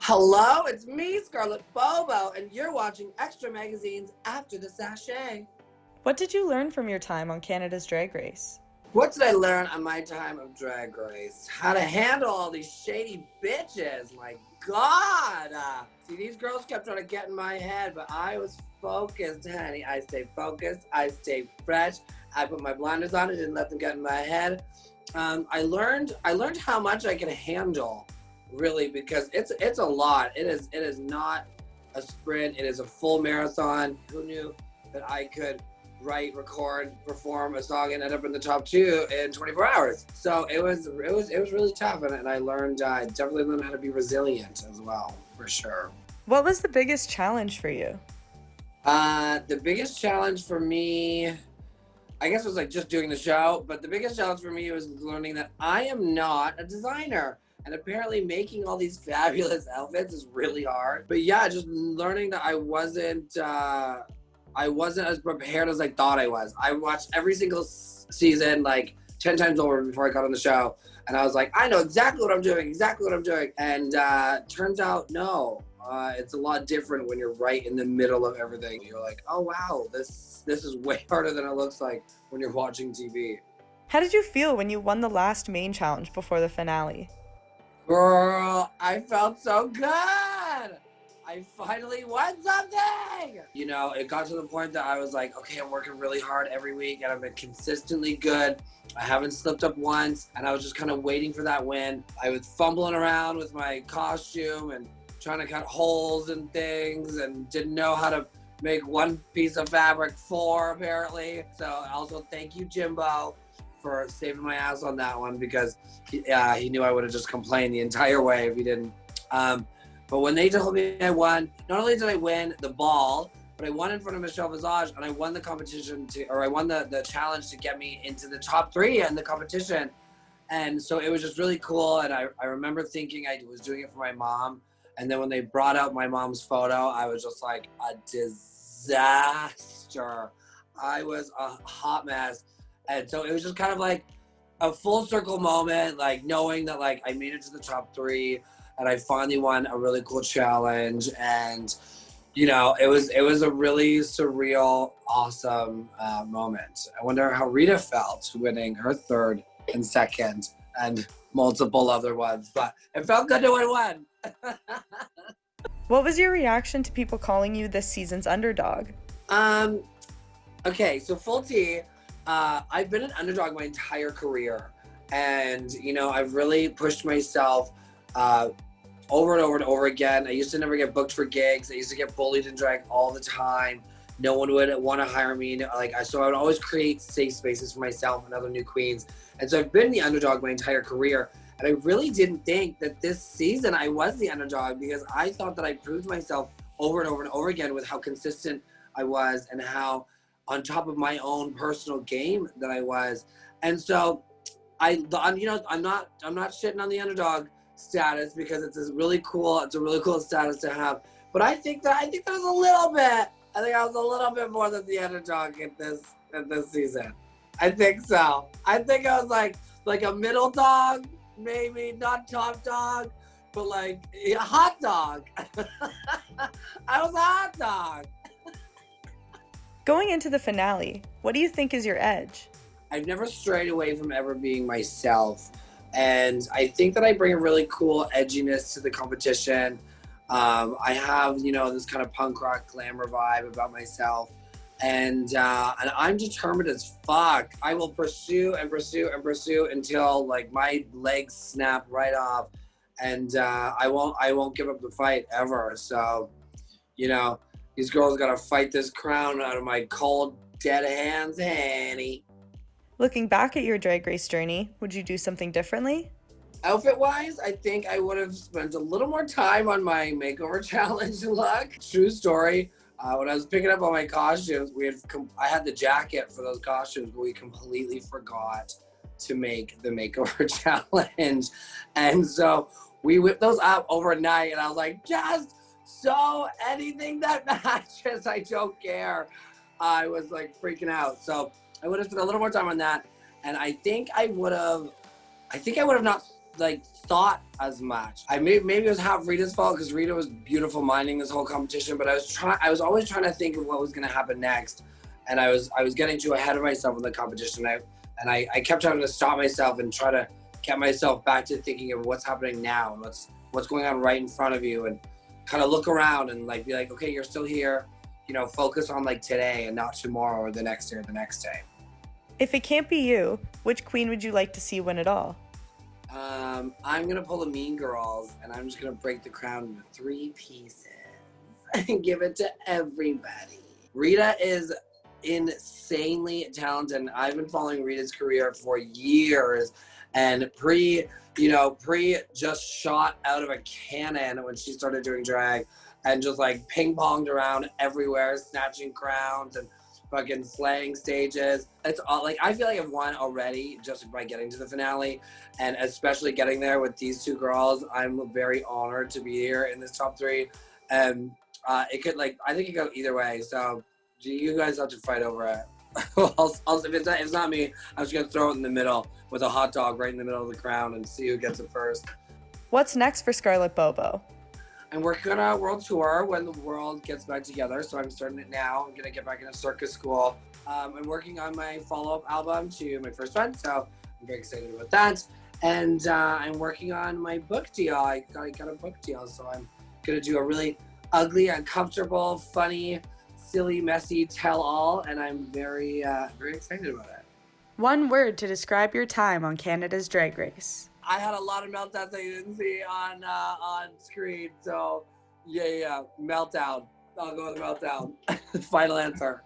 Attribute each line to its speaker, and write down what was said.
Speaker 1: Hello, it's me, Scarlett Bobo, and you're watching Xtra Magazine's After the Sashay.
Speaker 2: What did you learn from your time on Canada's Drag Race?
Speaker 1: What did I learn on my time of Drag Race? How to handle all these shady bitches. My God. See, these girls kept trying to get in my head, but I was focused, honey. I stayed focused. I stayed fresh. I put my blinders on. I didn't let them get in my head. I learned how much I can handle, really, because it's a lot. It is not a sprint. It is a full marathon. Who knew that I could write, record, perform a song and end up in the top 2 in 24 hours? So it was really tough, and I definitely learned how to be resilient as well, for sure.
Speaker 2: What was the biggest challenge for you?
Speaker 1: The biggest challenge for me, I guess, was like just doing the show, but the biggest challenge for me was learning that I am not a designer. And apparently making all these fabulous outfits is really hard. But yeah, just learning that I wasn't as prepared as I thought I was. I watched every single season like 10 times over before I got on the show. And I was like, I know exactly what I'm doing. And turns out, no. It's a lot different when you're right in the middle of everything. You're like, oh wow, this is way harder than it looks like when you're watching TV.
Speaker 2: How did you feel when you won the last main challenge before the finale?
Speaker 1: Girl, I felt so good. I finally won something. You know, it got to the point that I was like, okay, I'm working really hard every week and I've been consistently good. I haven't slipped up once, and I was just kind of waiting for that win. I was fumbling around with my costume and trying to cut holes and things, and didn't know how to make one piece of fabric 4, apparently. So also thank you, Jimbo, for saving my ass on that one, because he knew I would have just complained the entire way if he didn't. But when they told me I won, not only did I win the ball, but I won in front of Michelle Visage, and I won the competition I won the challenge to get me into the top 3 in the competition. And so it was just really cool. And I remember thinking I was doing it for my mom. And then when they brought out my mom's photo, I was just like a disaster. I was a hot mess. And so it was just kind of like a full circle moment, like knowing that like I made it to the top 3 and I finally won a really cool challenge. And, you know, it was a really surreal, awesome moment. I wonder how Rita felt winning her 3rd and 2nd and multiple other ones, but it felt good to win one.
Speaker 2: What was your reaction to people calling you this season's underdog?
Speaker 1: Okay, so full tea. I've been an underdog my entire career, and you know, I've really pushed myself over and over and over again. I used to never get booked for gigs. I used to get bullied in drag all the time. No one would want to hire me. So I would always create safe spaces for myself and other new queens. And so I've been the underdog my entire career. And I really didn't think that this season I was the underdog, because I thought that I proved myself over and over and over again with how consistent I was and how on top of my own personal game that I was. And so I'm not shitting on the underdog status, because it's a really cool status to have. But I think that was a little bit. I think I was a little bit more than the underdog in this season. I think so. I think I was like a middle dog, maybe not top dog, but like a hot dog. I was a hot dog.
Speaker 2: Going into the finale, what do you think is your edge?
Speaker 1: I've never strayed away from ever being myself. And I think that I bring a really cool edginess to the competition. I have, you know, this kind of punk rock glamour vibe about myself. And I'm determined as fuck. I will pursue and pursue and pursue until like my legs snap right off. And I won't give up the fight ever. So, you know, these girls gotta fight this crown out of my cold, dead hands, honey.
Speaker 2: Looking back at your Drag Race journey, would you do something differently?
Speaker 1: Outfit-wise, I think I would have spent a little more time on my makeover challenge look. True story. When I was picking up all my costumes, I had the jacket for those costumes, but we completely forgot to make the makeover challenge. And so we whipped those up overnight, and I was like, just sew anything that matches. I don't care. I was like freaking out. So I would have spent a little more time on that. And I think I would have not like thought as much. Maybe it was half Rita's fault because Rita was beautiful minding this whole competition, but I was always trying to think of what was going to happen next, and I was getting too ahead of myself in the competition. I kept trying to stop myself and try to get myself back to thinking of what's happening now and what's going on right in front of you, and kind of look around and like be like, okay, you're still here, you know, focus on like today and not tomorrow or the next day or the next day.
Speaker 2: If it can't be you, which queen would you like to see win it all?
Speaker 1: I'm gonna pull the Mean Girls, and I'm just gonna break the crown into 3 pieces and give it to everybody. Rita is insanely talented, and I've been following Rita's career for years, and Pri just shot out of a cannon when she started doing drag, and just like ping-ponged around everywhere, snatching crowns and fucking slaying stages. It's all like, I feel like I've won already just by getting to the finale, and especially getting there with these 2 girls. I'm very honored to be here in this top 3, and it could, like, I think it could go either way. So you guys have to fight over it. If it's not me, I'm just gonna throw it in the middle with a hot dog right in the middle of the crown and see who gets it first.
Speaker 2: What's next for Scarlett Bobo?
Speaker 1: I'm working on a world tour when the world gets back together, so I'm starting it now. I'm gonna get back into circus school. I'm working on my follow-up album to my first one, so I'm very excited about that. And I'm working on my book deal. I got a book deal, so I'm gonna do a really ugly, uncomfortable, funny, silly, messy tell-all, and I'm very excited about it.
Speaker 2: One word to describe your time on Canada's Drag Race.
Speaker 1: I had a lot of meltdowns that you didn't see on screen, so yeah, meltdown. I'll go with meltdown. Final answer.